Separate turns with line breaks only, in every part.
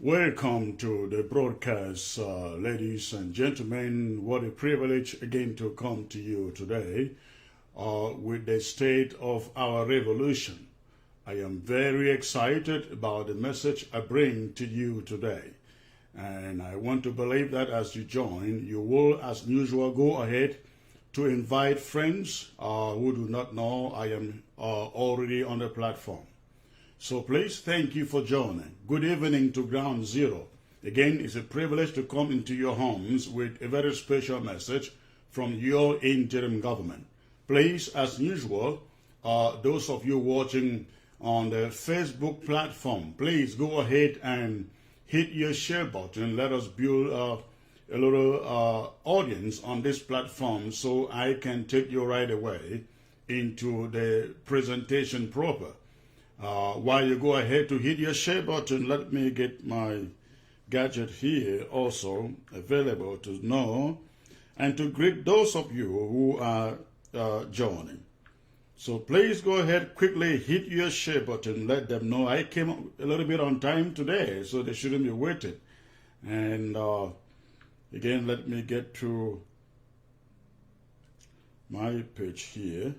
Welcome to the broadcast, ladies and gentlemen. What a privilege again to come to you today with the state of our revolution. I am very excited about the message I bring to you today. And I want to believe that as you join, you will, as usual, go ahead to invite friends who do not know I am already on the platform. So please, thank you for joining. Good evening to Ground Zero. Again, it's a privilege to come into your homes with a very special message from your interim government. Please, as usual, those of you watching on the Facebook platform, please go ahead and hit your share button. Let us build a little audience on this platform so I can take you right away into the presentation proper. While you go ahead to hit your share button, let me get my gadget here also available to know and to greet those of you who are joining. So please go ahead, quickly hit your share button. Let them know I came a little bit on time today, so they shouldn't be waiting. And again, let me get to my page here.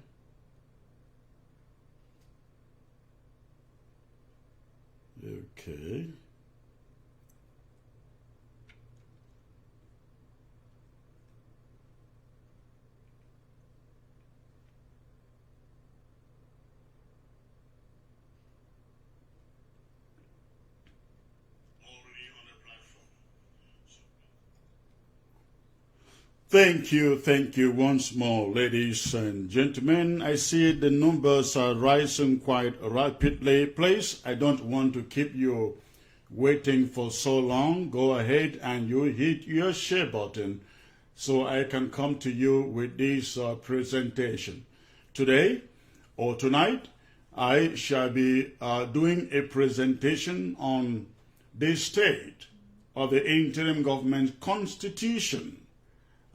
Okay. Thank you once more, ladies and gentlemen. I see the numbers are rising quite rapidly. Please, I don't want to keep you waiting for so long. Go ahead and you hit your share button so I can come to you with this presentation. Today or tonight, I shall be doing a presentation on the state of the interim government constitution.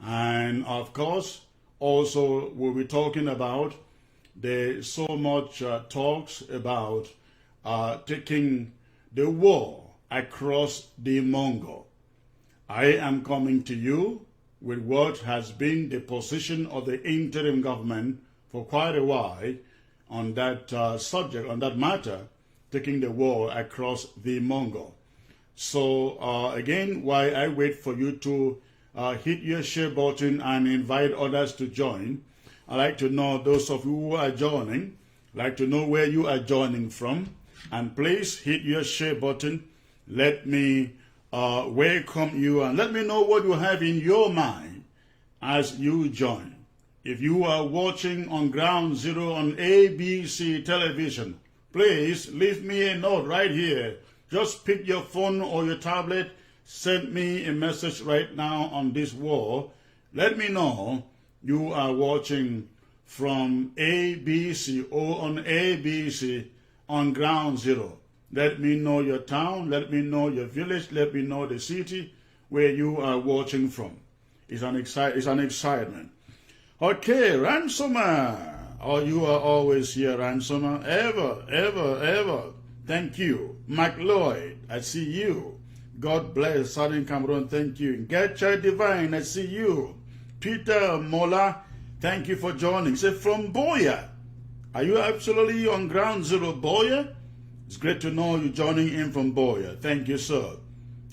And of course, also we'll be talking about the so much talks about taking the war across the Mungo. I am coming to you with what has been the position of the interim government for quite a while on that subject, on that matter, taking the war across the Mungo. So again, while I wait for you to hit your share button and invite others to join. I'd like to know those of you who are joining, like to know where you are joining from. And please hit your share button. Let me welcome you and let me know what you have in your mind as you join. If you are watching on Ground Zero on ABC television, please leave me a note right here. Just pick your phone or your tablet. Send me a message right now on this wall. Let me know you are watching from ABC or on ABC on Ground Zero. Let me know your town, let me know your village, let me know the city where you are watching from. It's an excitement. Okay, Ransomer. Oh, you are always here, Ransomer. Ever. Thank you. Mike Lloyd, I see you. God bless Southern Cameroon, thank you. Getcha Divine, I see you. Peter Mola, thank you for joining. Say from Boya. Are you absolutely on Ground Zero, Boya? It's great to know you joining in from Boya. Thank you, sir.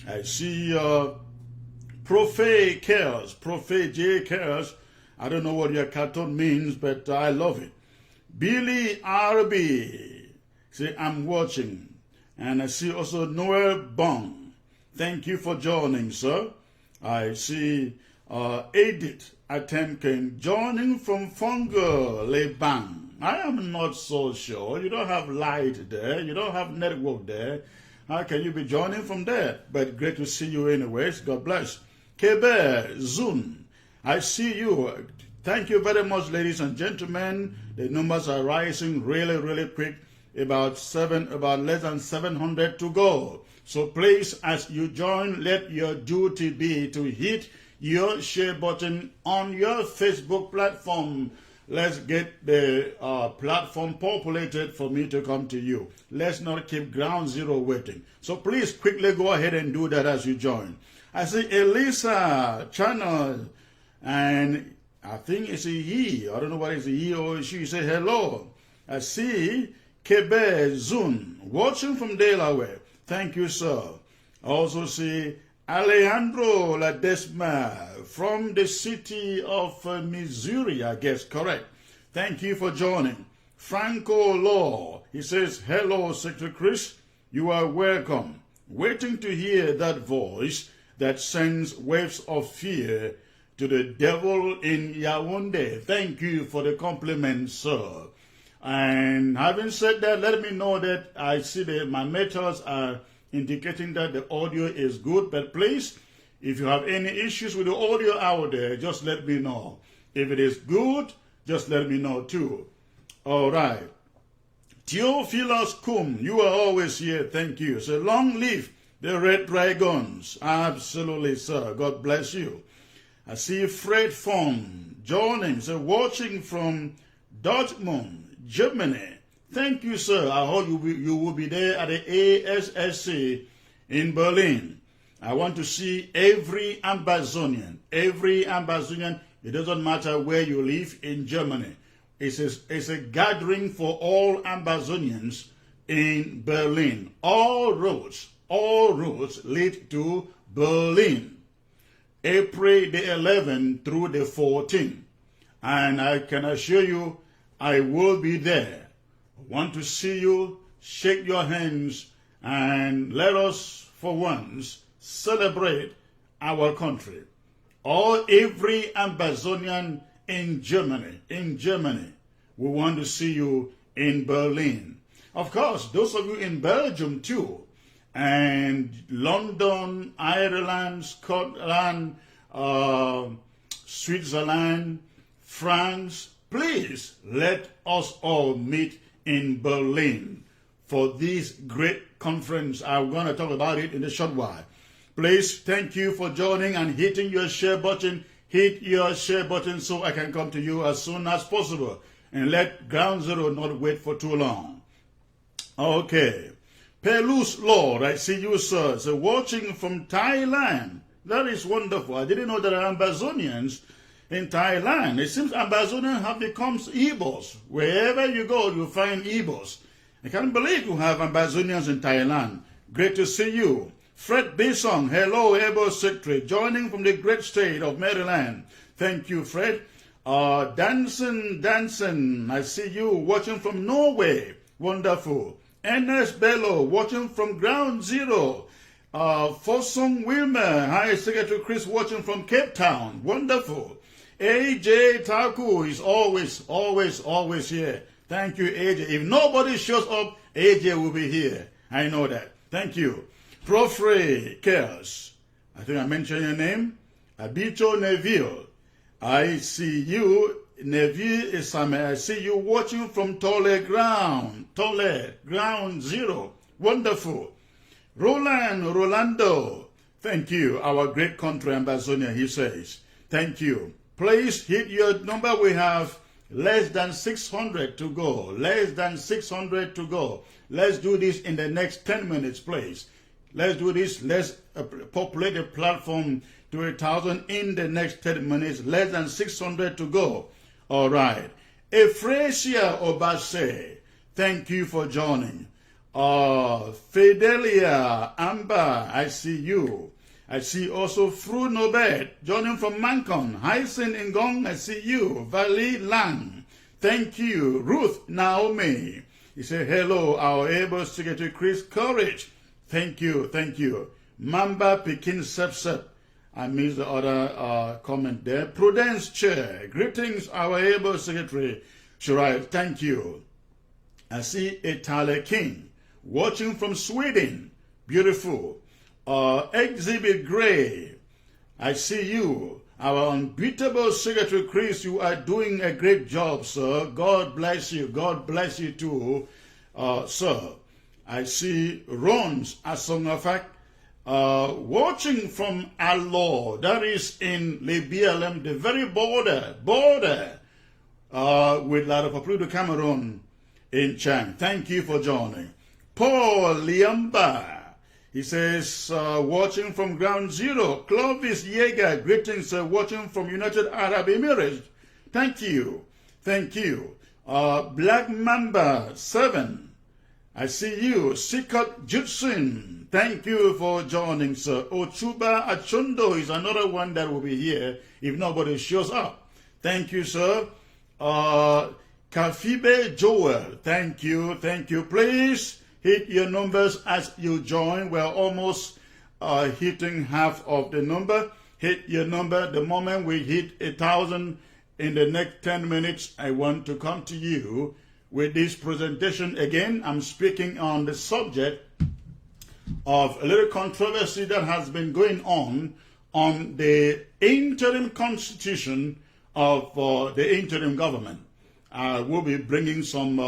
I see Prophet Cares, Prophet J Cares. I don't know what your cartoon means, but I love it. Billy RB, say I'm watching. And I see also Noel Bong. Thank you for joining, sir. I see Edith Atemken joining from Fungo Lebang. I am not so sure. You don't have light there. You don't have network there. How can you be joining from there? But great to see you anyways. God bless. Kebe Zoom. I see you. Thank you very much, ladies and gentlemen. The numbers are rising really quick. About less than 700 to go. So please, as you join, let your duty be to hit your share button on your Facebook platform. Let's get the platform populated for me to come to you. Let's not keep ground zero waiting. So please quickly go ahead and do that as you join. I see Elisa Channel, and I think it's a he. I don't know what is a he or she. Say hello. I see Kebe Zun watching from Delaware. Thank you, sir. I also see Alejandro Ladesma from the city of Missouri, I guess, correct. Thank you for joining. Franco Law, he says, hello, Secretary Chris. You are welcome. Waiting to hear that voice that sends waves of fear to the devil in Yaoundé. Thank you for the compliment, sir. And having said that, let me know that I see that my methods are indicating that the audio is good. But please, if you have any issues with the audio out there, just let me know. If it is good, just let me know too. All right. Theophilus Kum, you are always here. Thank you. So long live the Red Dragons. Absolutely, sir. God bless you. I see Fred Fong joining, so watching from Dortmund, Germany. Thank you, sir. I hope you will be there at the ASSC in Berlin. I want to see every Ambazonian. It doesn't matter where you live in Germany. It's a gathering for all Ambazonians in Berlin. All roads lead to Berlin. April the 11th through the 14th. And I can assure you, I will be there. I want to see you, shake your hands, and let us, for once, celebrate our country. Every Ambazonian in Germany, we want to see you in Berlin. Of course, those of you in Belgium too, and London, Ireland, Scotland, Switzerland, France, please let us all meet in Berlin for this great conference. I'm going to talk about it in a short while. Please, thank you for joining and hitting your share button. Hit your share button so I can come to you as soon as possible. And let Ground Zero not wait for too long. Okay. Pelus Lord, I see you, sir. So watching from Thailand. That is wonderful. I didn't know there are Ambazonians in Thailand. It seems Ambazonians have become Igbos. Wherever you go, you find Igbos. I can't believe you have Ambazonians in Thailand. Great to see you. Fred Bison, hello, Able Secretary, joining from the great state of Maryland. Thank you, Fred. Danson, I see you watching from Norway. Wonderful. Ernest Bello, watching from Ground Zero. Fossum Wilmer, hi, Secretary Chris, watching from Cape Town. Wonderful. AJ Taku is always here. Thank you, AJ. If nobody shows up, AJ will be here. I know that. Thank you. Profrey Chaos, I think I mentioned your name. Abito Neville, I see you. Neville Isame, I see you watching from Ground Zero. Wonderful. Rolando, thank you. Our great country, Ambazonia, he says. Thank you. Please hit your number. We have less than 600 to go. Less than 600 to go. Let's do this in the next 10 minutes, please. Let's do this. Let's populate the platform to 1,000 in the next 10 minutes. Less than 600 to go. All right. Ephrasia Obase, thank you for joining. Fidelia Amber, I see you. I see also Fru Nobet joining from Mancon. Hyson Ngong, I see you. Vali Lang, thank you. Ruth Naomi, he said, hello, our able Secretary Chris Courage. Thank you. Mamba Pekin Sepsep. I missed the other comment there. Prudence Chair. Greetings, our able Secretary. Shirai, thank you. I see Etale King watching from Sweden. Beautiful. Exhibit Gray. I see you. Our unbeatable Secretary Chris, you are doing a great job, sir. God bless you. God bless you too, sir. I see Rons, as a matter of fact, watching from Alor, that is in Libya, the very border with Larapapludo Cameroon in Chang. Thank you for joining. Paul Liamba, he says, watching from Ground Zero. Clovis Yeager, greetings, watching from United Arab Emirates. Thank you. Thank you. Black Mamba 7, I see you. Sikot Jutsun, thank you for joining, sir. Ochuba Achundo is another one that will be here if nobody shows up. Thank you, sir. Kafibe Joel, thank you. Thank you. Please hit your numbers as you join. We're almost hitting half of the number. Hit your number. The moment we hit 1,000 in the next 10 minutes, I want to come to you with this presentation. Again, I'm speaking on the subject of a little controversy that has been going on the interim constitution of the interim government. We'll be bringing some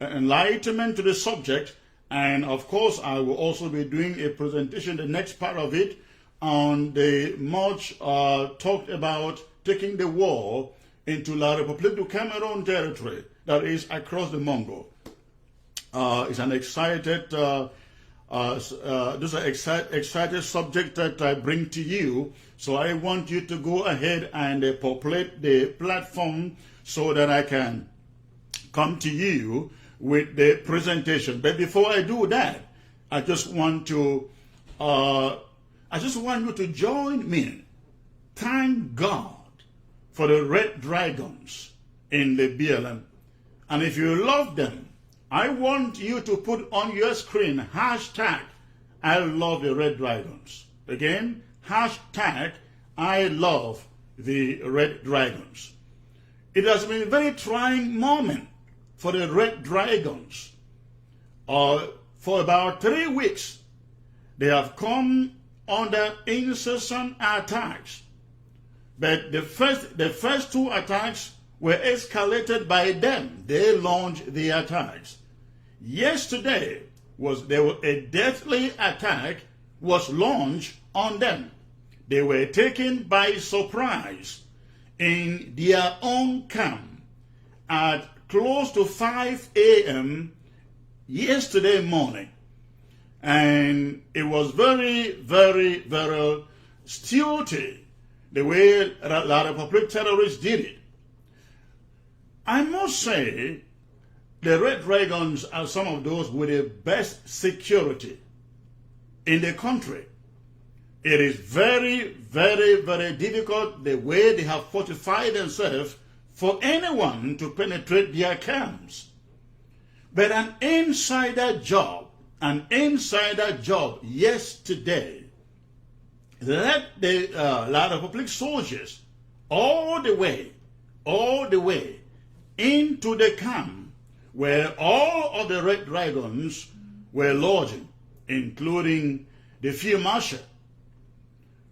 enlightenment to the subject, and of course I will also be doing a presentation, the next part of it, on the much talked about taking the war into La République du Cameroon territory, that is across the Mungo. It's an excited, this is an excited subject that I bring to you. So I want you to go ahead and populate the platform so that I can come to you with the presentation. But before I do that, I just want you to join me. Thank God for the red dragons in the BLM. And if you love them, I want you to put on your screen hashtag I love the red dragons. Again, hashtag I love the red dragons. It has been a very trying moment for the red dragons. For about 3 weeks, they have come under incessant attacks. But the first 2 attacks were escalated by them. They launched the attacks. Yesterday a deadly attack was launched on them. They were taken by surprise in their own camp at close to 5 a.m. yesterday morning. And it was very, very, very stealthy the way La République terrorists did it. I must say, the Red Dragons are some of those with the best security in the country. It is very, very, very difficult the way they have fortified themselves for anyone to penetrate their camps. But an insider job yesterday led the La République soldiers all the way into the camp where all of the Red Dragons were lodging, including the field marshal.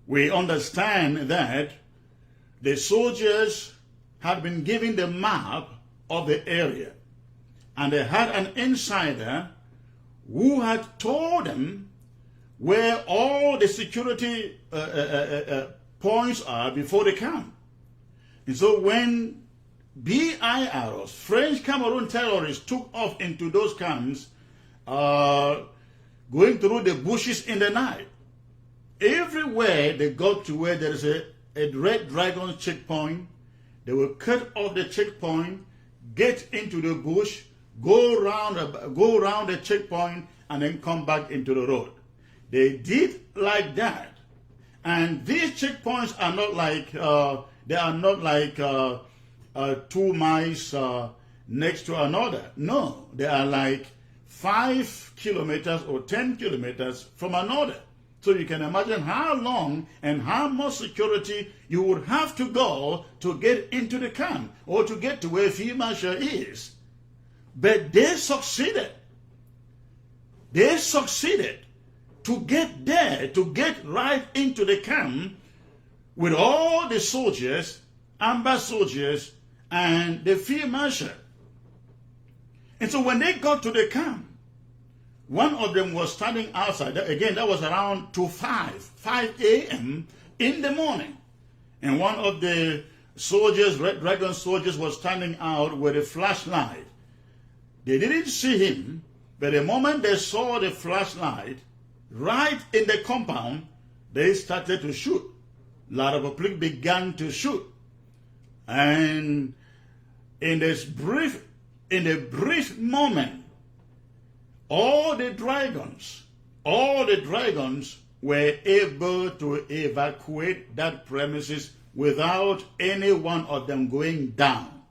We understand that the soldiers had been given the map of the area, and they had an insider who had told them where all the security points are before the camp. And so when BIRs, French Cameroon terrorists, took off into those camps, going through the bushes in the night, everywhere they got to where there is a Red Dragon checkpoint, they will cut off the checkpoint, get into the bush, go around the checkpoint, and then come back into the road. They did like that. And these checkpoints are not like, 2 miles next to another. No, they are like 5 kilometers or 10 kilometers from another. So you can imagine how long and how much security you would have to go to get into the camp or to get to where field marshal is. But they succeeded. They succeeded to get there, to get right into the camp with all the soldiers, amber soldiers, and the field marshal. And so when they got to the camp, one of them was standing outside. Again, that was around 5 a.m. in the morning. And one of the soldiers, Red Dragon soldiers, were standing out with a flashlight. They didn't see him, but the moment they saw the flashlight right in the compound, they started to shoot. La République began to shoot. And in a brief moment, all the dragons were able to evacuate that premises without any one of them going down.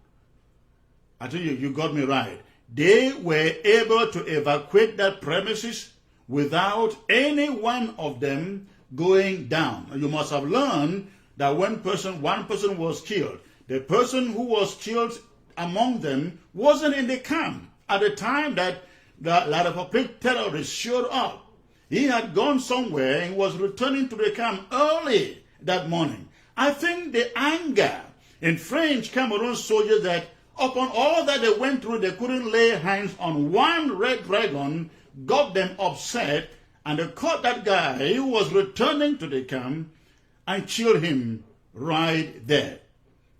I tell you, you got me right. They were able to evacuate that premises without any one of them going down. You must have learned that one person was killed. The person who was killed among them wasn't in the camp at the time that the La République terrorists showed up. He had gone somewhere and was returning to the camp early that morning. I think the anger in French Cameroon soldiers that upon all that they went through, they couldn't lay hands on one Red Dragon, got them upset, and they caught that guy who was returning to the camp and killed him right there.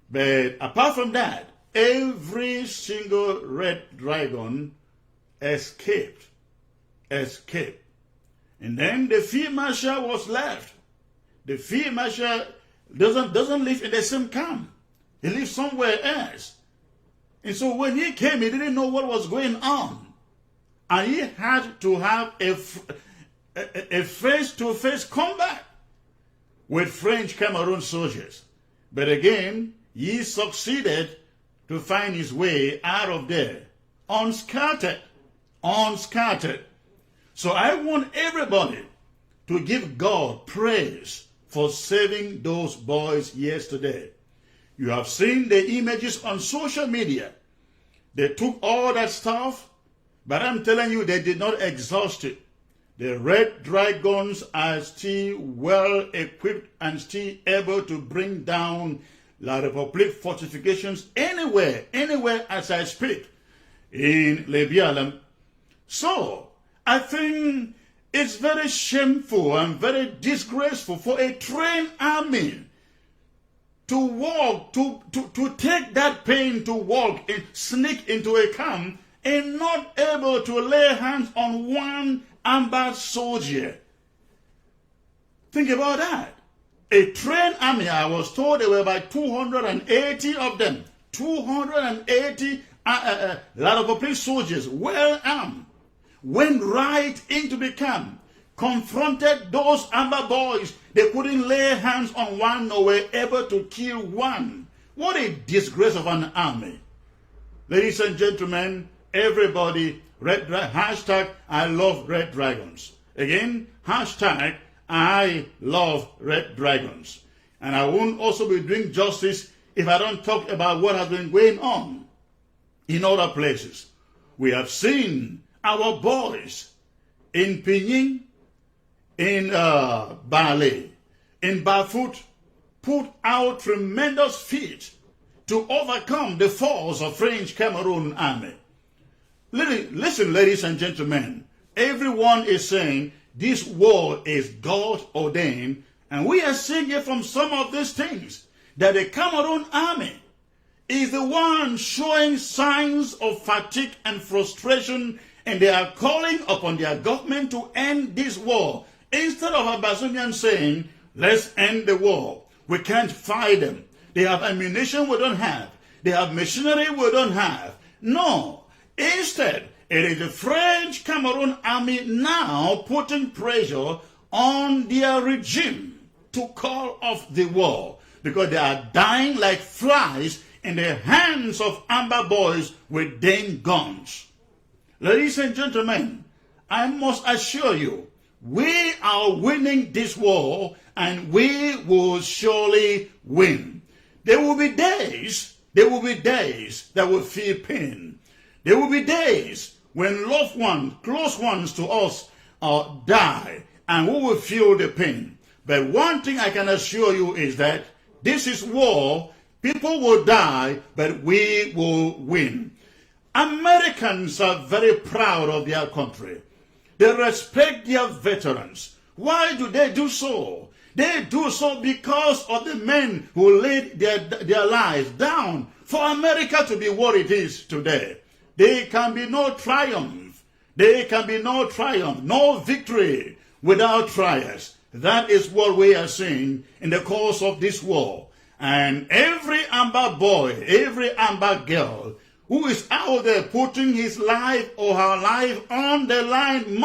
But apart from that, every single Red Dragon escaped. And then the field marshal was left. The field marshal doesn't live in the same camp. He lives somewhere else. And so when he came, he didn't know what was going on. And he had to have a face-to-face combat with French Cameroon soldiers. But again, he succeeded to find his way out of there, unscattered. So I want everybody to give God praise for saving those boys yesterday. You have seen the images on social media. They took all that stuff, but I'm telling you, they did not exhaust it. The Red Dragons are still well equipped and still able to bring down La République fortifications anywhere as I speak in Libya. So, I think it's very shameful and very disgraceful for a trained army to walk, to take that pain to walk and sneak into a camp and not able to lay hands on one armed soldier. Think about that. A trained army, I was told there were about 280 of them. 280 La République soldiers, well armed, went right into the camp, confronted those armed boys. They couldn't lay hands on one nor were able to kill one. What a disgrace of an army. Ladies and gentlemen, everybody, hashtag I love Red Dragons. Again, hashtag I love Red Dragons. And I won't also be doing justice if I don't talk about what has been going on in other places. We have seen our boys in Pinyin, in Bale, in Bafut, put out tremendous feat to overcome the force of French Cameroon army. Listen, ladies and gentlemen, everyone is saying this war is God ordained, and we are seeing it from some of these things, that the Cameroon army is the one showing signs of fatigue and frustration, and they are calling upon their government to end this war. Instead of Abazonian saying, let's end the war. We can't fight them. They have ammunition we don't have. They have machinery we don't have. No. Instead, it is the French Cameroon army now putting pressure on their regime to call off the war, because they are dying like flies in the hands of amber boys with Dane guns. Ladies and gentlemen, I must assure you, we are winning this war, and we will surely win. There will be days that will feel pain. There will be days when loved ones, close ones to us, die, and we will feel the pain. But one thing I can assure you is that this is war. People will die, but we will win. Americans are very proud of their country. They respect their veterans. Why do they do so? They do so because of the men who laid their lives down for America to be what it is today. There can be no triumph. There can be no triumph, no victory without trials. That is what we are seeing in the course of this war. And every amber boy, every amber girl who is out there putting his life or her life on the line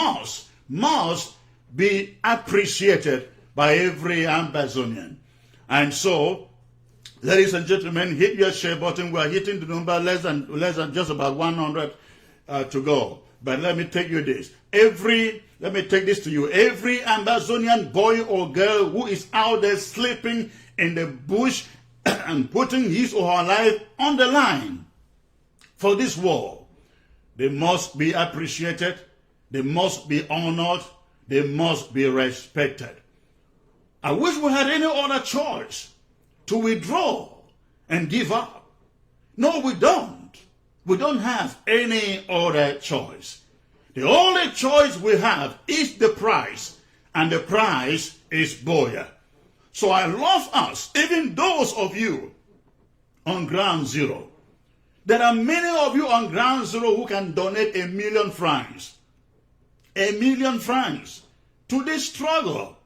must be appreciated by every Ambazonian. And so, ladies and gentlemen, hit your share button. We are hitting the number less than just about 100 to go. But let me take you this. Let me take this to you. Every Ambazonian boy or girl who is out there sleeping in the bush and putting his or her life on the line for this war, they must be appreciated, they must be honored, they must be respected. I wish we had any other choice to withdraw and give up. No, we don't. We don't have any other choice. The only choice we have is the price, and the price is Boya. So I love us, even those of you on ground zero. There are many of you on ground zero who can donate 1 million francs. 1 million francs to this struggle.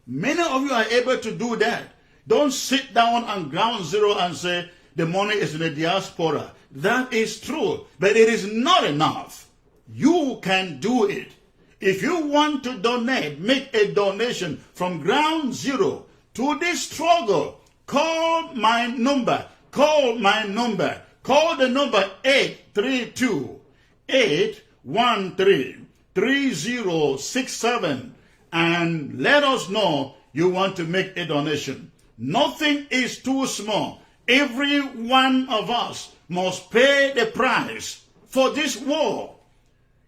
Many of you are able to do that. Don't sit down on ground zero and say the money is in the diaspora. That is true, but it is not enough. You can do it. If you want to donate, make a donation from ground zero to this struggle. Call my number. Call my number. Call the number 832-813-3067 and let us know you want to make a donation. Nothing is too small. Every one of us must pay the price for this war.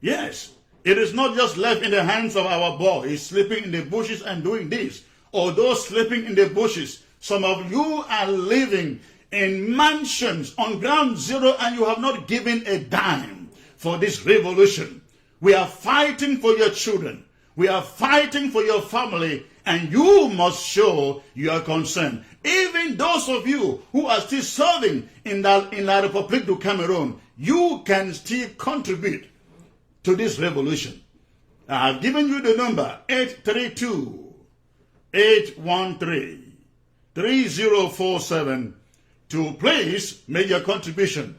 Yes, it is not just left in the hands of our boys sleeping in the bushes and doing this, or those sleeping in the bushes. Some of you are living in mansions on ground zero and you have not given a dime for this revolution. We are fighting for your children. We are fighting for your family, and you must show your concern. Even those of you who are still serving in La République du Cameroon, you can still contribute to this revolution. I have given you the number 832-813-3047 to please make your contribution.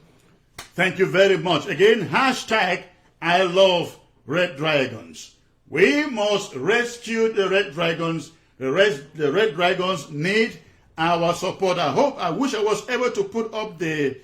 Thank you very much. Again, hashtag I love Red Dragons. We must rescue the Red Dragons. The Red Dragons need our support. I wish I was able to put up the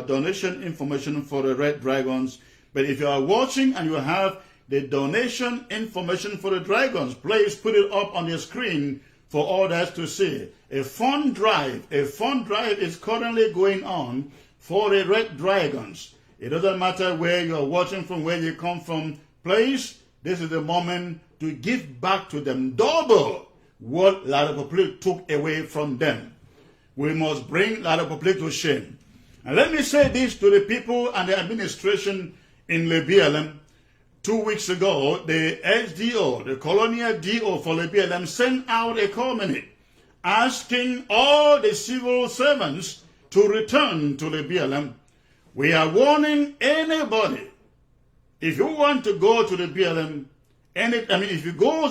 donation information for the Red Dragons. But if you are watching and you have the donation information for the Dragons, please put it up on your screen for others to see. A fund drive is currently going on for the Red Dragons. It doesn't matter where you're watching from, where you come from. Please, this is the moment to give back to them double what La République took away from them. We must bring La République to shame. And let me say this to the people and the administration in Le BLM. 2 weeks ago, the SDO, the colonial DO for Le BLM, sent out a communique asking all the civil servants to return to Le BLM. We are warning anybody, if you want to go to the BLM, if you go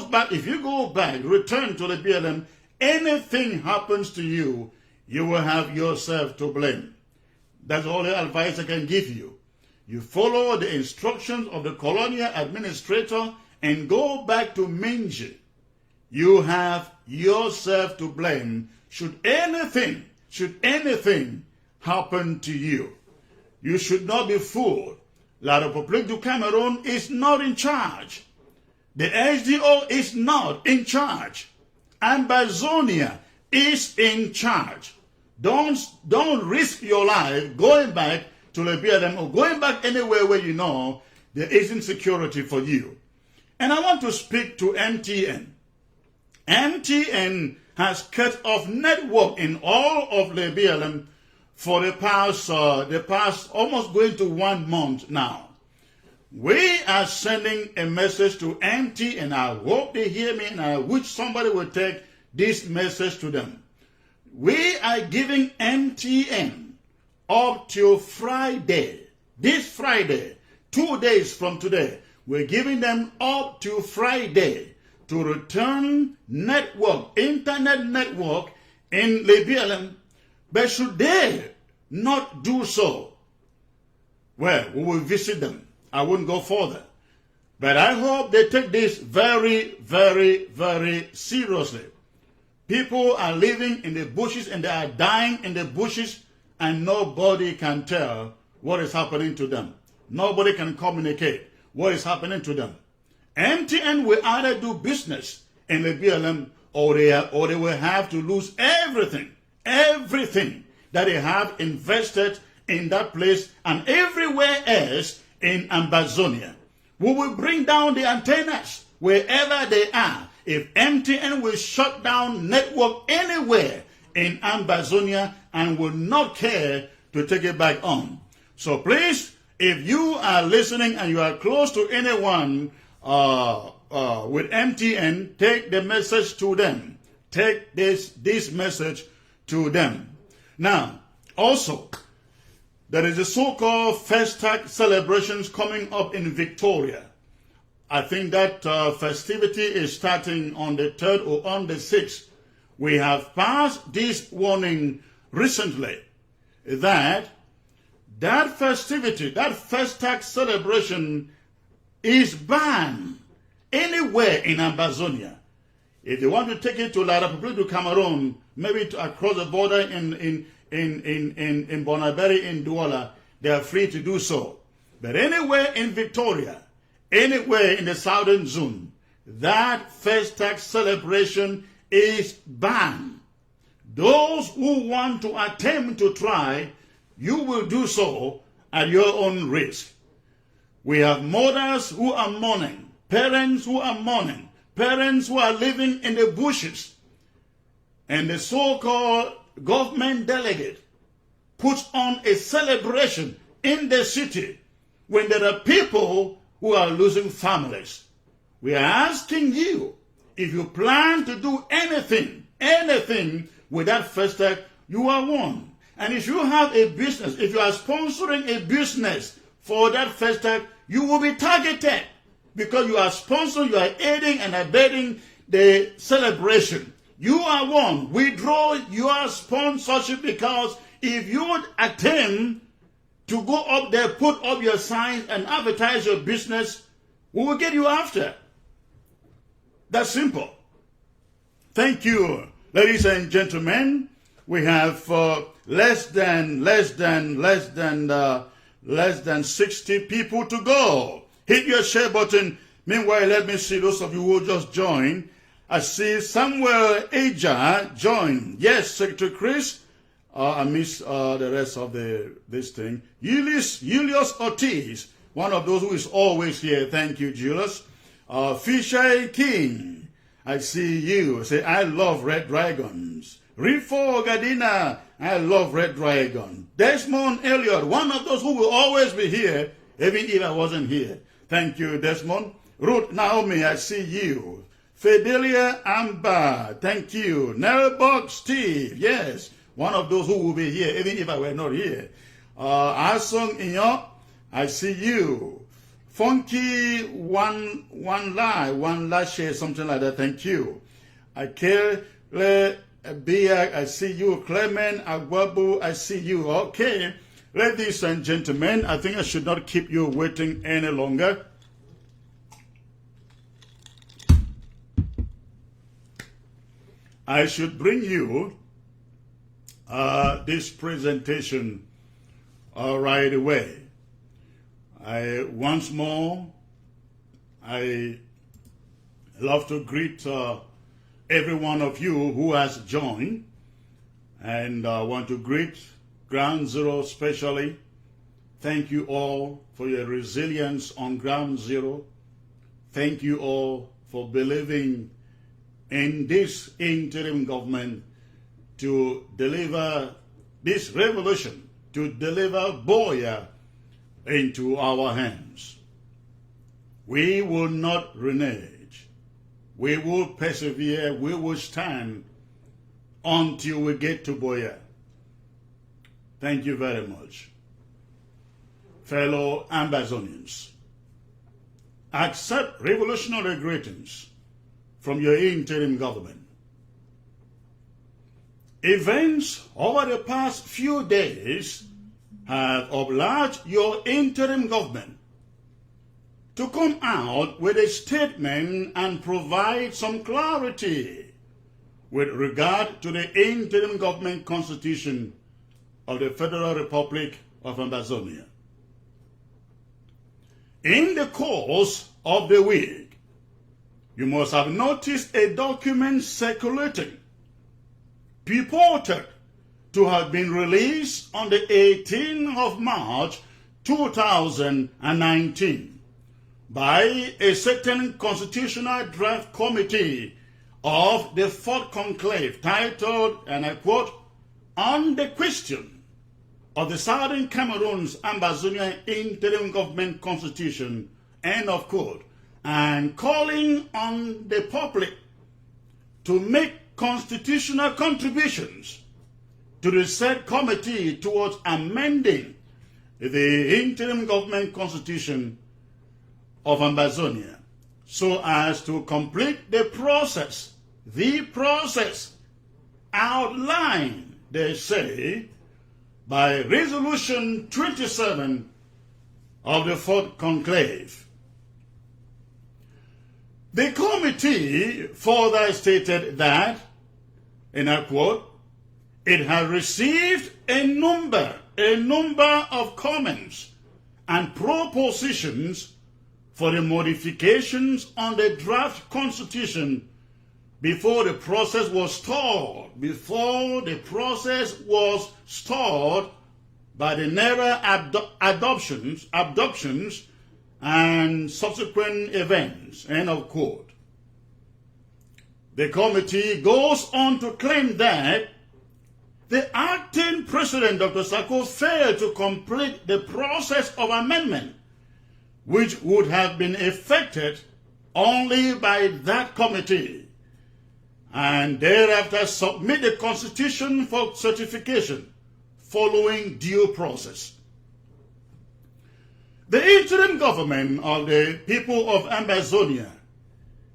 back, return to the BLM, anything happens to you, you will have yourself to blame. That's all the advice I can give you. You follow the instructions of the colonial administrator and go back to Minji. You have yourself to blame should anything happen to you. You should not be fooled. La République du Cameroon is not in charge. The SDO is not in charge. Ambazonia is in charge. Don't risk your life going back to the BLM or going back anywhere where you know there isn't security for you. And I want to speak to MTN. MTN has cut off network in all of the BLM for the past almost going to 1 month now. We are sending a message to MT, and I hope they hear me, and I wish somebody will take this message to them. We are giving MTN up till Friday, this Friday, 2 days from today. We're giving them up to Friday to return network, internet network in Libya. But should they not do so, well, we will visit them. I wouldn't go further. But I hope they take this very, very, very seriously. People are living in the bushes and they are dying in the bushes, and nobody can tell what is happening to them. Nobody can communicate what is happening to them. MTN will either do business in the BLM, or they will have to lose everything that they have invested in that place and everywhere else in Ambazonia. We will bring down the antennas wherever they are. If MTN will shut down network anywhere in Ambazonia and will not care to take it back on. So please, if you are listening and you are close to anyone with MTN, take the message to them. Take this message to them. Now, also, there is a so-called Festac celebrations coming up in Victoria. I think that festivity is starting on the 3rd or on the 6th. We have passed this warning recently that festivity, that Festac celebration is banned anywhere in Ambazonia. If they want to take it to La République du Cameroon, maybe to across the border in Bonaberi, in Douala, they are free to do so. But anywhere in Victoria, anywhere in the southern zone, that Festac celebration is banned. Those who want to attempt to try, you will do so at your own risk. We have mothers who are mourning, parents who are mourning, parents who are living in the bushes, and the so-called government delegate puts on a celebration in the city when there are people who are losing families. We are asking you, if you plan to do anything with that Festac, you are warned. And if you have a business, if you are sponsoring a business for that Festac, you will be targeted because you are sponsoring, you are aiding and abetting the celebration. You are warned. Withdraw your sponsorship, because if you would attempt to go up there, put up your signs and advertise your business, we will get you after. That's simple. Thank you, ladies and gentlemen. We have less than 60 people to go. Hit your share button. Meanwhile, let me see those of you who just joined. I see Samuel Aja join. Yes, Secretary Chris. I miss the rest of this thing. Julius Ortiz, one of those who is always here. Thank you, Julius. Fisher King, I see you. Say, I love red dragons. Rifo Gadina, I love red dragon. Desmond Elliott, one of those who will always be here, even if I wasn't here. Thank you, Desmond. Ruth Naomi, I see you. Fidelia Amber, thank you. Nelbog Steve, yes, one of those who will be here, even if I were not here. Asong Inyo, I see you. Funky one lashe, something like that, thank you. Akele Bia, I see you. Clement Agwabu, I see you. Okay, ladies and gentlemen, I think I should not keep you waiting any longer. I should bring you this presentation right away. Once more, I love to greet every one of you who has joined, and I want to greet Ground Zero especially. Thank you all for your resilience on Ground Zero. Thank you all for believing in this interim government to deliver this revolution, to deliver Boya into our hands. We will not renege. We will persevere. We will stand until we get to Boya. Thank you very much. Fellow Ambazonians, accept revolutionary greetings from your interim government. Events over the past few days have obliged your interim government to come out with a statement and provide some clarity with regard to the interim government constitution of the Federal Republic of Ambazonia. In the course of the week, you must have noticed a document circulating, purported to have been released on the 18th of March 2019 by a certain constitutional draft committee of the Fourth Conclave titled, and I quote, "On the question of the Southern Cameroon's Ambazonia Interim Government Constitution," end of quote, and calling on the public to make constitutional contributions to the said committee towards amending the interim government constitution of Ambazonia so as to complete the process outlined, they say, by Resolution 27 of the Fourth Conclave. The committee further stated that, and I quote, "It has received a number of comments and propositions for the modifications on the draft constitution before the process was stalled by the NERA adoptions and subsequent events," end of quote. The committee goes on to claim that the acting president, Dr. Sako, failed to complete the process of amendment, which would have been effected only by that committee, and thereafter submit the constitution for certification following due process. The interim government of the people of Ambazonia,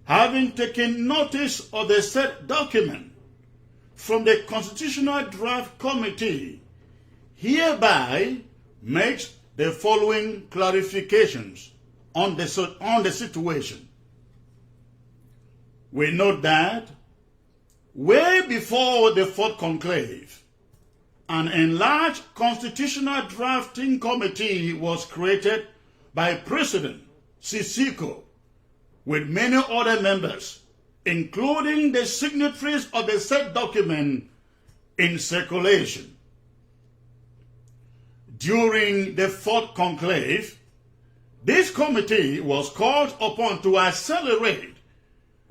having taken notice of the said document from the Constitutional Draft Committee, hereby makes the following clarifications on the situation. We note that way before the Fourth Conclave, an enlarged constitutional drafting committee was created by President Sisiko with many other members, including the signatories of the said document in circulation. During the Fourth Conclave, this committee was called upon to accelerate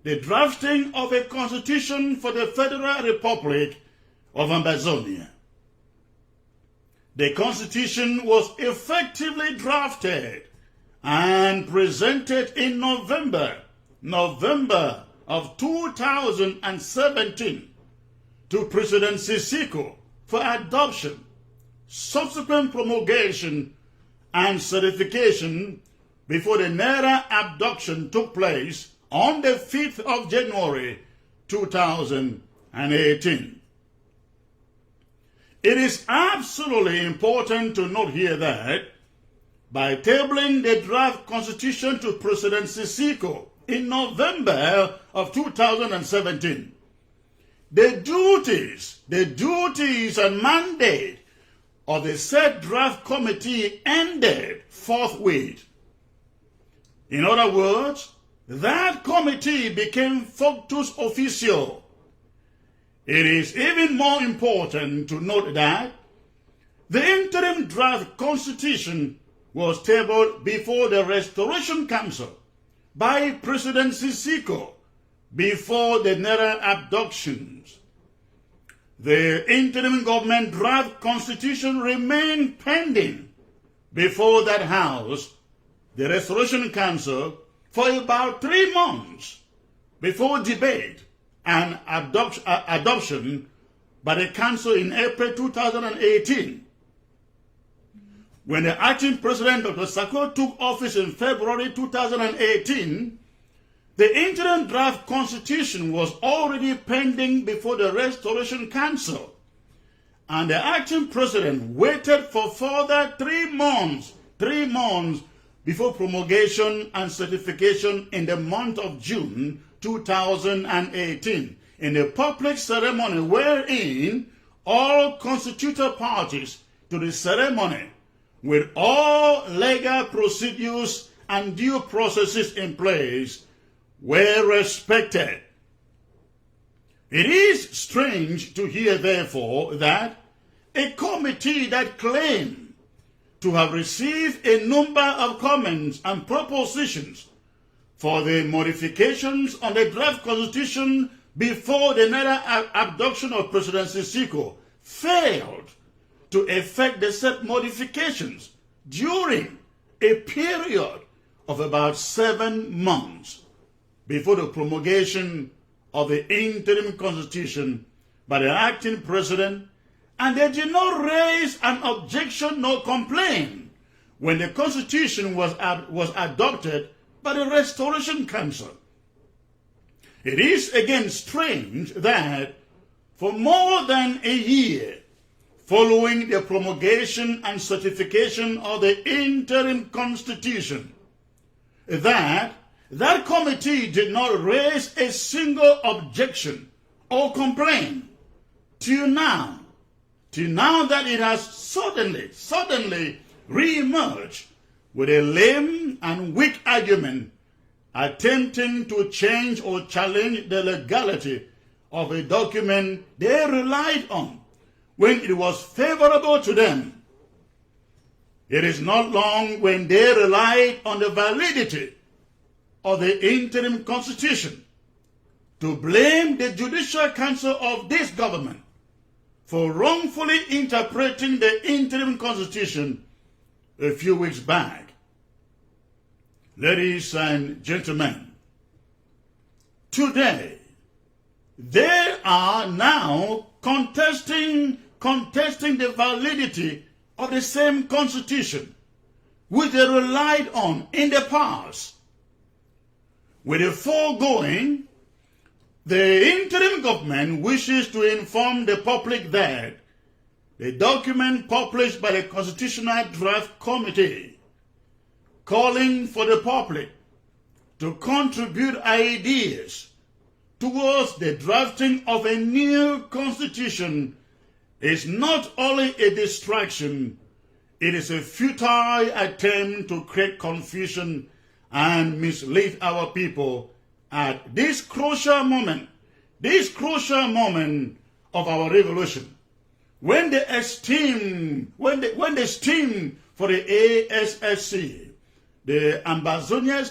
the drafting of a constitution for the Federal Republic of Ambazonia. The constitution was effectively drafted and presented in November of 2017 to President Sisiko for adoption, subsequent promulgation, and certification before the NERA abduction took place on the 5th of January 2018. It is absolutely important to note here that by tabling the draft constitution to President Sisiko in November of 2017, the duties and mandate of the said draft committee ended forthwith. In other words, that committee became factus officio. It is even more important to note that the interim draft constitution was tabled before the Restoration Council by President Sisiko before the NERA abductions. The interim government draft constitution remained pending before that house, the Restoration Council, for about 3 months before debate and adoption by the Council in April 2018. When the acting president, Dr. Sako, took office in February 2018, the interim draft constitution was already pending before the Restoration Council, and the acting president waited for further 3 months before promulgation and certification in the month of June 2018, in a public ceremony wherein all constituted parties to the ceremony, with all legal procedures and due processes in place, were respected. It is strange to hear, therefore, that a committee that claimed to have received a number of comments and propositions for the modifications on the draft constitution before the abduction of President Sisiko failed to effect the said modifications during a period of about 7 months before the promulgation of the interim constitution by the acting president, and they did not raise an objection nor complaint when the constitution was adopted by the Restoration Council. It is again strange that for more than a year following the promulgation and certification of the interim constitution, that committee did not raise a single objection or complaint till now that it has suddenly re-emerged with a lame and weak argument attempting to change or challenge the legality of a document they relied on when it was favorable to them. It is not long when they relied on the validity of the interim constitution to blame the Judicial Council of this government for wrongfully interpreting the interim constitution a few weeks back. Ladies and gentlemen, today they are now contesting the validity of the same constitution which they relied on in the past. With the foregoing, the interim government wishes to inform the public that the document published by the Constitutional Draft Committee calling for the public to contribute ideas towards the drafting of a new constitution is not only a distraction, it is a futile attempt to create confusion and mislead our people at this crucial moment of our revolution, when the esteem for the ASSC, the Ambazonia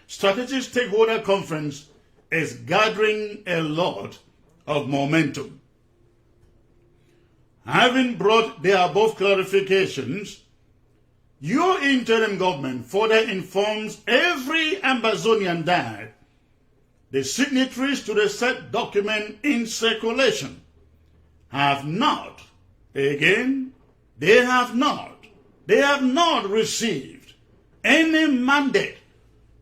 Strategic Stakeholder Conference, is gathering a lot of momentum. Having brought the above clarifications, your interim government further informs every Ambazonian that the signatories to the said document in circulation have not received any mandate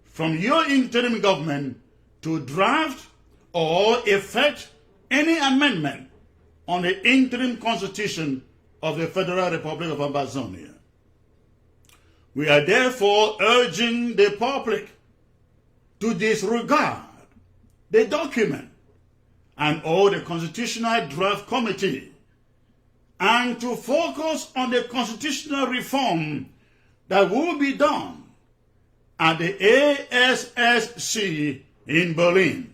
from your interim government to draft or effect any amendment on the interim constitution of the Federal Republic of Ambazonia. We are therefore urging the public to disregard the document and all the Constitutional Draft Committee and to focus on the constitutional reform that will be done at the ASSC in Berlin.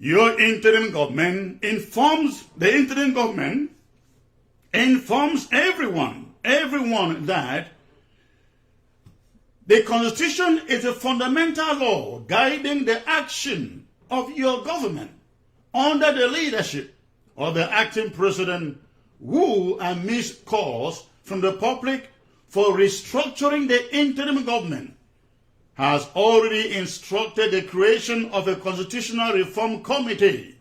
Your interim government informs everyone that the Constitution is a fundamental law guiding the action of your government under the leadership of the acting president, who amidst calls from the public for restructuring the interim government has already instructed the creation of a constitutional reform committee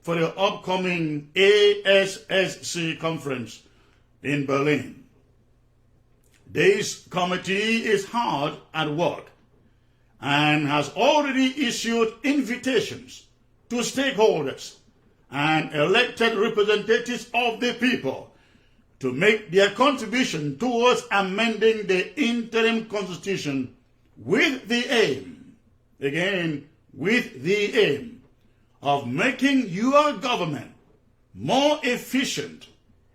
for the upcoming ASSC conference in Berlin. This committee is hard at work and has already issued invitations to stakeholders and elected representatives of the people to make their contribution towards amending the interim constitution with the aim, again, with the aim of making your government more efficient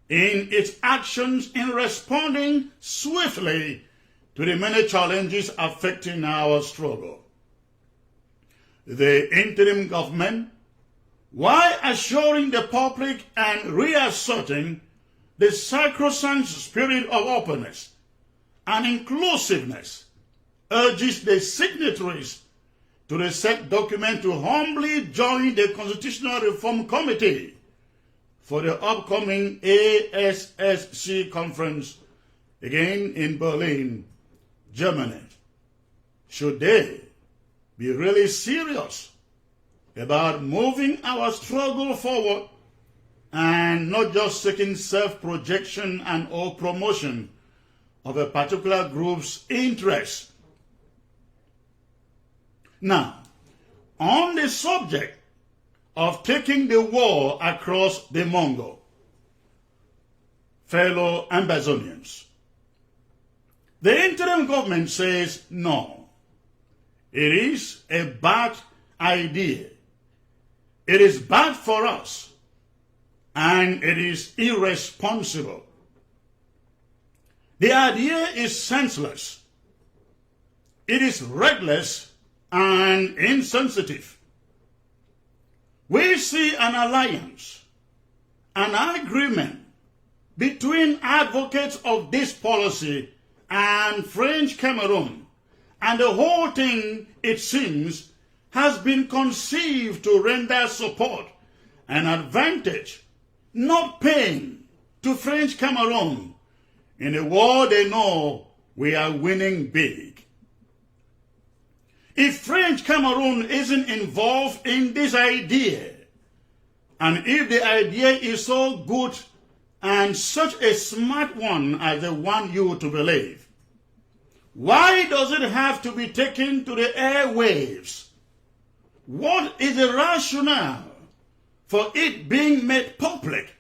in its actions in responding swiftly to the many challenges affecting our struggle. The interim government, while assuring the public and reasserting the sacrosanct spirit of openness and inclusiveness, urges the signatories to the said document to humbly join the Constitutional Reform Committee for the upcoming ASSC conference, again in Berlin, Germany. Should they be really serious about moving our struggle forward and not just seeking self-projection and or promotion of a particular group's interests? Now, on the subject of taking the war across the Mungo, fellow Amazonians, the interim government says no. It is a bad idea. It is bad for us, and it is irresponsible. The idea is senseless. It is reckless and insensitive. We see an alliance, an agreement between advocates of this policy and French Cameroon, and the whole thing, it seems, has been conceived to render support and advantage, not pain, to French Cameroon in a war they know we are winning big. If French Cameroon isn't involved in this idea, and if the idea is so good and such a smart one as they want you to believe, why does it have to be taken to the airwaves? What is the rationale for it being made public?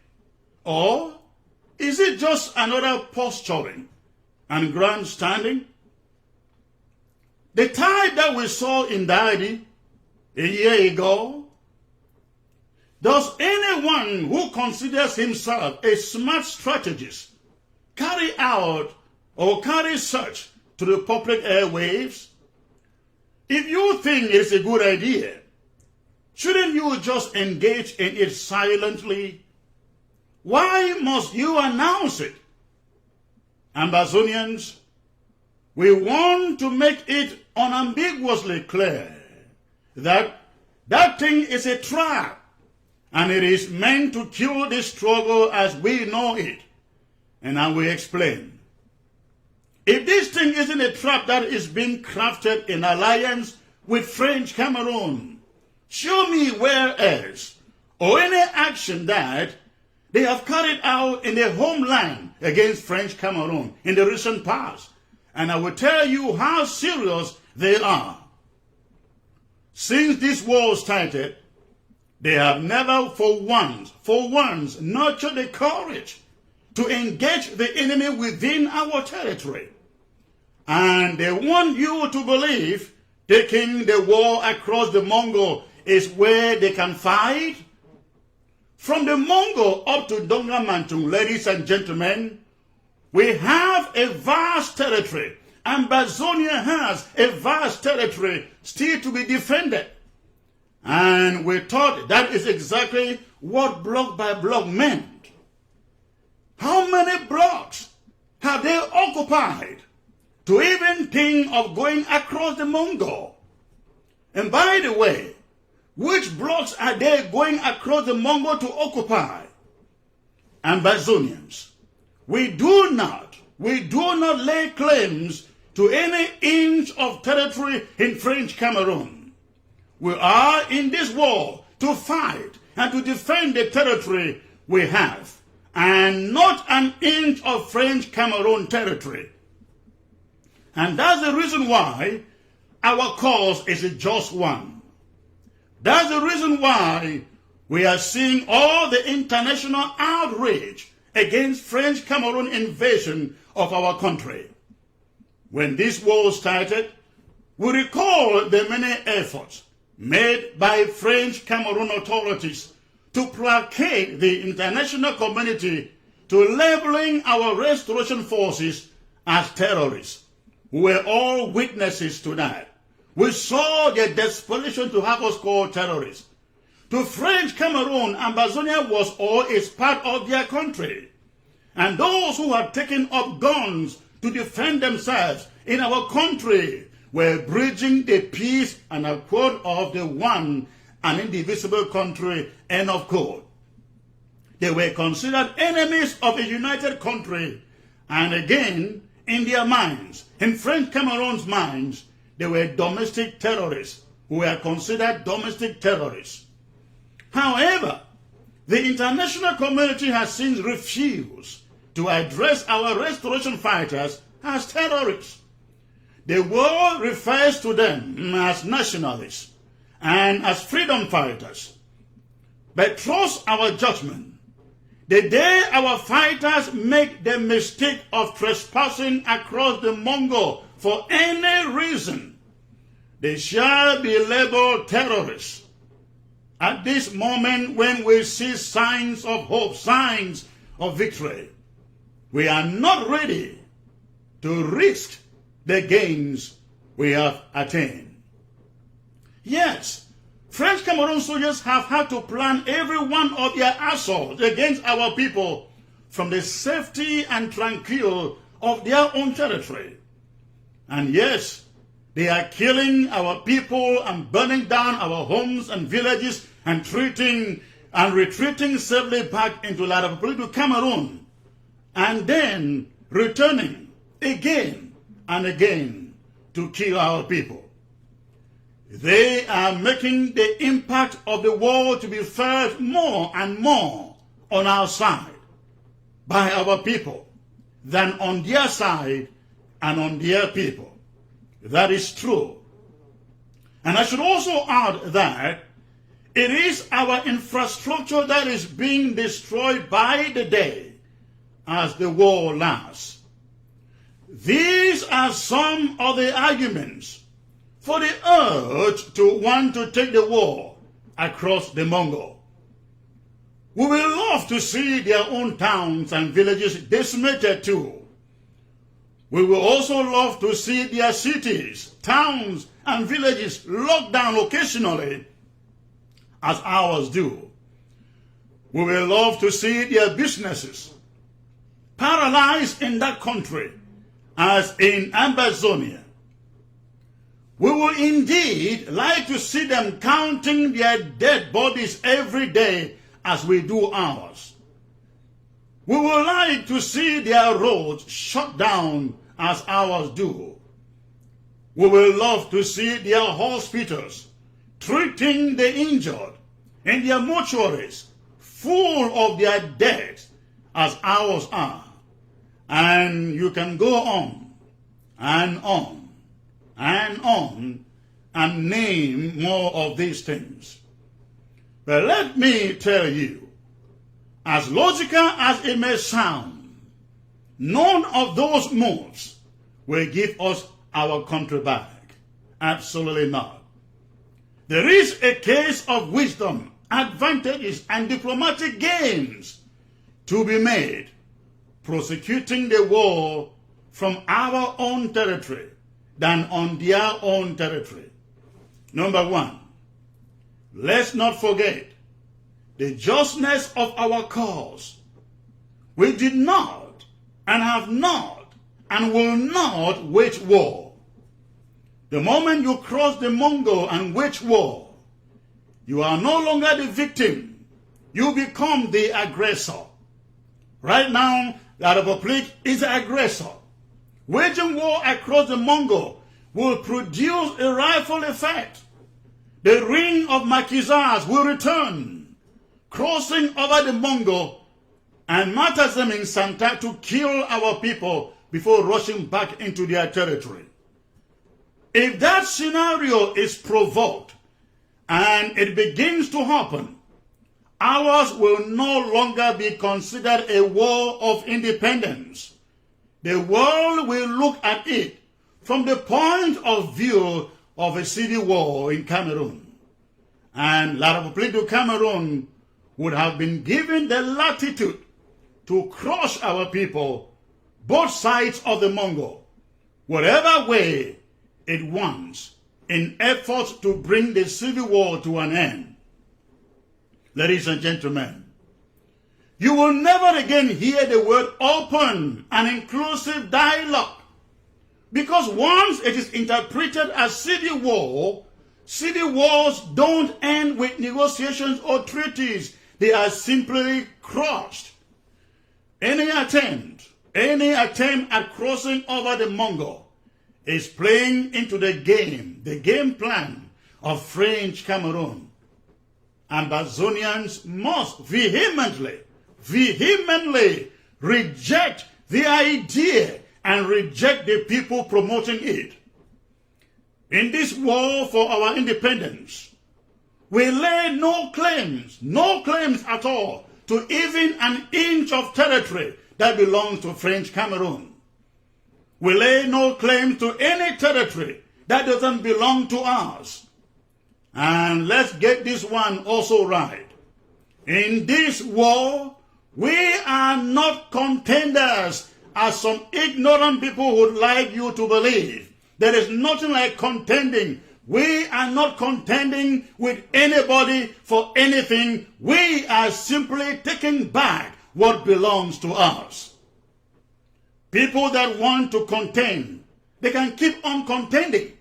Or is it just another posturing and grandstanding? The type that we saw in Daddy a year ago, does anyone who considers himself a smart strategist carry out or carry such to the public airwaves? If you think it's a good idea, shouldn't you just engage in it silently? Why must you announce it? Amazonians, we want to make it unambiguously clear that that thing is a trap, and it is meant to kill this struggle as we know it. And I will explain. If this thing isn't a trap that is being crafted in alliance with French Cameroon, show me where else, or any action that they have carried out in their homeland against French Cameroon in the recent past, and I will tell you how serious they are. Since this war started, they have never for once nurtured the courage to engage the enemy within our territory. And they want you to believe taking the war across the Mungo is where they can fight. From the Mungo up to Dongamantung, ladies and gentlemen, we have a vast territory. Amazonia has a vast territory still to be defended. And we thought that is exactly what block by block meant. How many blocks have they occupied to even think of going across the Mungo? And by the way, which blocks are they going across the Mungo to occupy? Amazonians, we do not lay claims to any inch of territory in French Cameroon. We are in this war to fight and to defend the territory we have, and not an inch of French Cameroon territory. And that's the reason why our cause is a just one. That's the reason why we are seeing all the international outrage against French Cameroon invasion of our country. When this war started, we recall the many efforts made by French Cameroon authorities to placate the international community to labeling our restoration forces as terrorists. We were all witnesses to that. We saw their desperation to have us called terrorists. To French Cameroon, Ambazonia was or is part of their country. And those who had taken up guns to defend themselves in our country were bridging the peace and accord of the one and indivisible country, end of quote. They were considered enemies of a united country, and again, in their minds, in French Cameroon's minds, they were domestic terrorists who were considered domestic terrorists. However, the international community has since refused to address our restoration fighters as terrorists. The world refers to them as nationalists and as freedom fighters. But trust our judgment. The day our fighters make the mistake of trespassing across the Mungo for any reason, they shall be labeled terrorists. At this moment when we see signs of hope, signs of victory, we are not ready to risk the gains we have attained. Yes, French Cameroon soldiers have had to plan every one of their assaults against our people from the safety and tranquil of their own territory. And yes, they are killing our people and burning down our homes and villages and retreating safely back into La République du Cameroon, and then returning again and again to kill our people. They are making the impact of the war to be felt more and more on our side by our people than on their side and on their people. That is true. And I should also add that it is our infrastructure that is being destroyed by the day as the war lasts. These are some of the arguments for the urge to want to take the war across the Mungo. We will love to see their own towns and villages decimated too. We will also love to see their cities, towns, and villages locked down occasionally, as ours do. We will love to see their businesses paralyzed in that country, as in Ambazonia. We will indeed like to see them counting their dead bodies every day as we do ours. We would like to see their roads shut down as ours do. We will love to see their hospitals treating the injured and their mortuaries full of their dead as ours are. And you can go on and on and on and name more of these things. But let me tell you, as logical as it may sound, none of those moves will give us our country back. Absolutely not. There is a case of wisdom, advantages, and diplomatic gains to be made prosecuting the war from our own territory than on their own territory. Number one, let's not forget the justness of our cause. We did not and have not and will not wage war. The moment you cross the Mungo and wage war, you are no longer the victim. You become the aggressor. Right now, the Republic is the aggressor. Waging war across the Mungo will produce a rifle effect. The ring of Maquisards will return, crossing over the Mungo and martyrs them in Santa to kill our people before rushing back into their territory. If that scenario is provoked and it begins to happen, ours will no longer be considered a war of independence. The world will look at it from the point of view of a civil war in Cameroon. And La République du Cameroon would have been given the latitude to crush our people, both sides of the Mungo, whatever way it wants, in efforts to bring the civil war to an end. Ladies and gentlemen, you will never again hear the word open and inclusive dialogue, because once it is interpreted as civil war, civil wars don't end with negotiations or treaties. They are simply crushed. Any attempt at crossing over the Mungo is playing into the game plan of French Cameroon. Ambazonians must vehemently reject the idea and reject the people promoting it. In this war for our independence, we lay no claims at all to even an inch of territory that belongs to French Cameroon. We lay no claim to any territory that doesn't belong to us. And let's get this one also right. In this war, we are not contenders, as some ignorant people would like you to believe. There is nothing like contending. We are not contending with anybody for anything. We are simply taking back what belongs to us. People that want to contend, they can keep on contending.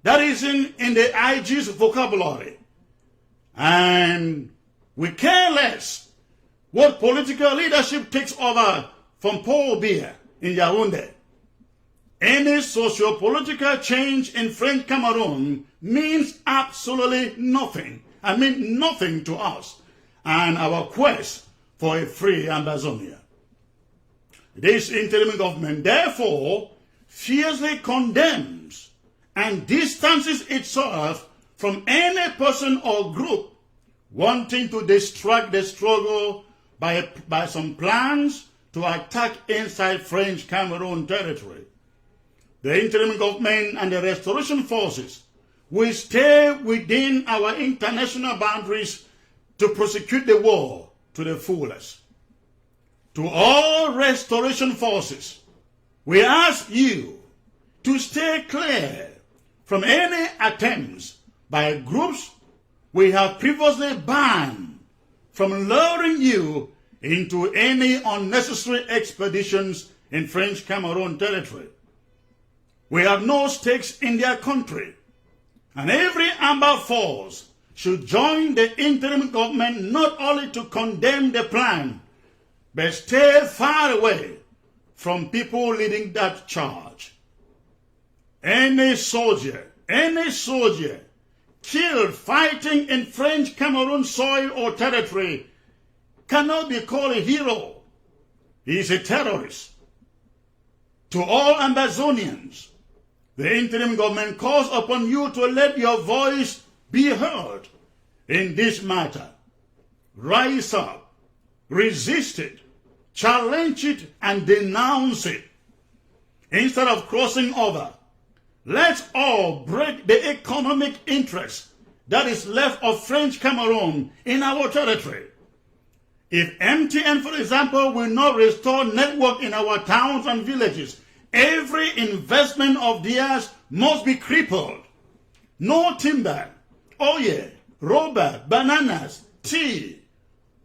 That is in the IG's vocabulary. And we care less what political leadership takes over from Paul Biya in Yaoundé. Any socio-political change in French Cameroon means absolutely nothing. I mean nothing to us and our quest for a free Ambazonia. This interim government, therefore, fiercely condemns and distances itself from any person or group wanting to distract the struggle by some plans to attack inside French Cameroon territory. The interim government and the restoration forces will stay within our international boundaries to prosecute the war to the fullest. To all restoration forces, we ask you to stay clear from any attempts by groups we have previously banned from luring you into any unnecessary expeditions in French Cameroon territory. We have no stakes in their country, and every Amber force should join the interim government not only to condemn the plan, but stay far away from people leading that charge. Any soldier killed fighting in French Cameroon soil or territory cannot be called a hero. He is a terrorist. To all Ambazonians, the interim government calls upon you to let your voice be heard in this matter. Rise up, resist it, challenge it, and denounce it. Instead of crossing over, let's all break the economic interest that is left of French Cameroon in our territory. If MTN, for example, will not restore network in our towns and villages, every investment of theirs must be crippled. No timber, oil, rubber, bananas, tea,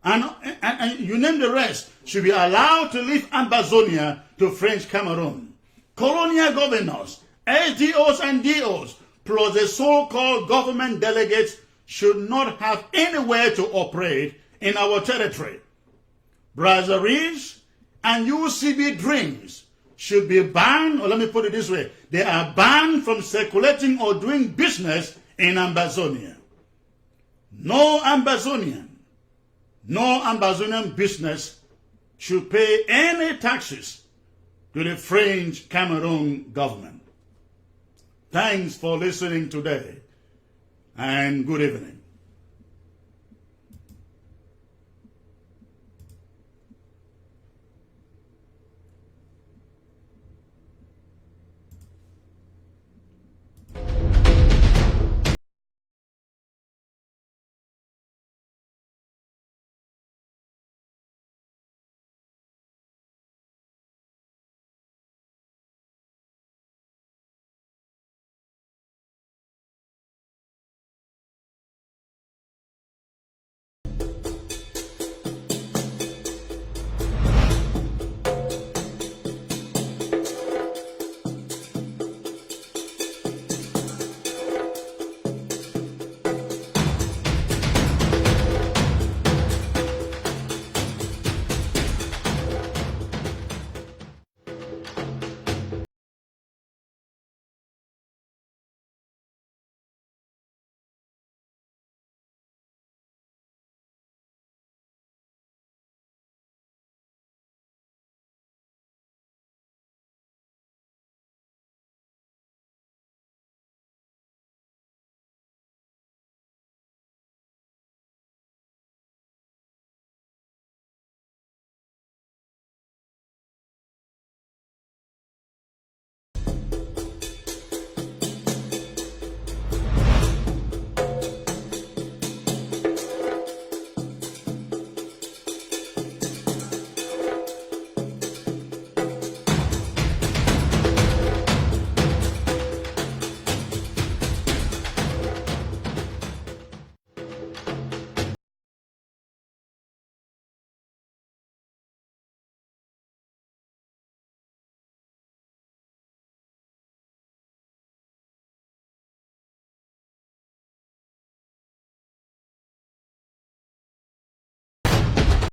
and you name the rest should be allowed to leave Ambazonia to French Cameroon. Colonial governors, SDOs and DOs, plus the so-called government delegates should not have anywhere to operate in our territory. Brasseries and UCB drinks should be banned, or let me put it this way, they are banned from circulating or doing business in Ambazonia. No Ambazonian business should pay any taxes to the French Cameroon government. Thanks for listening today, and good evening.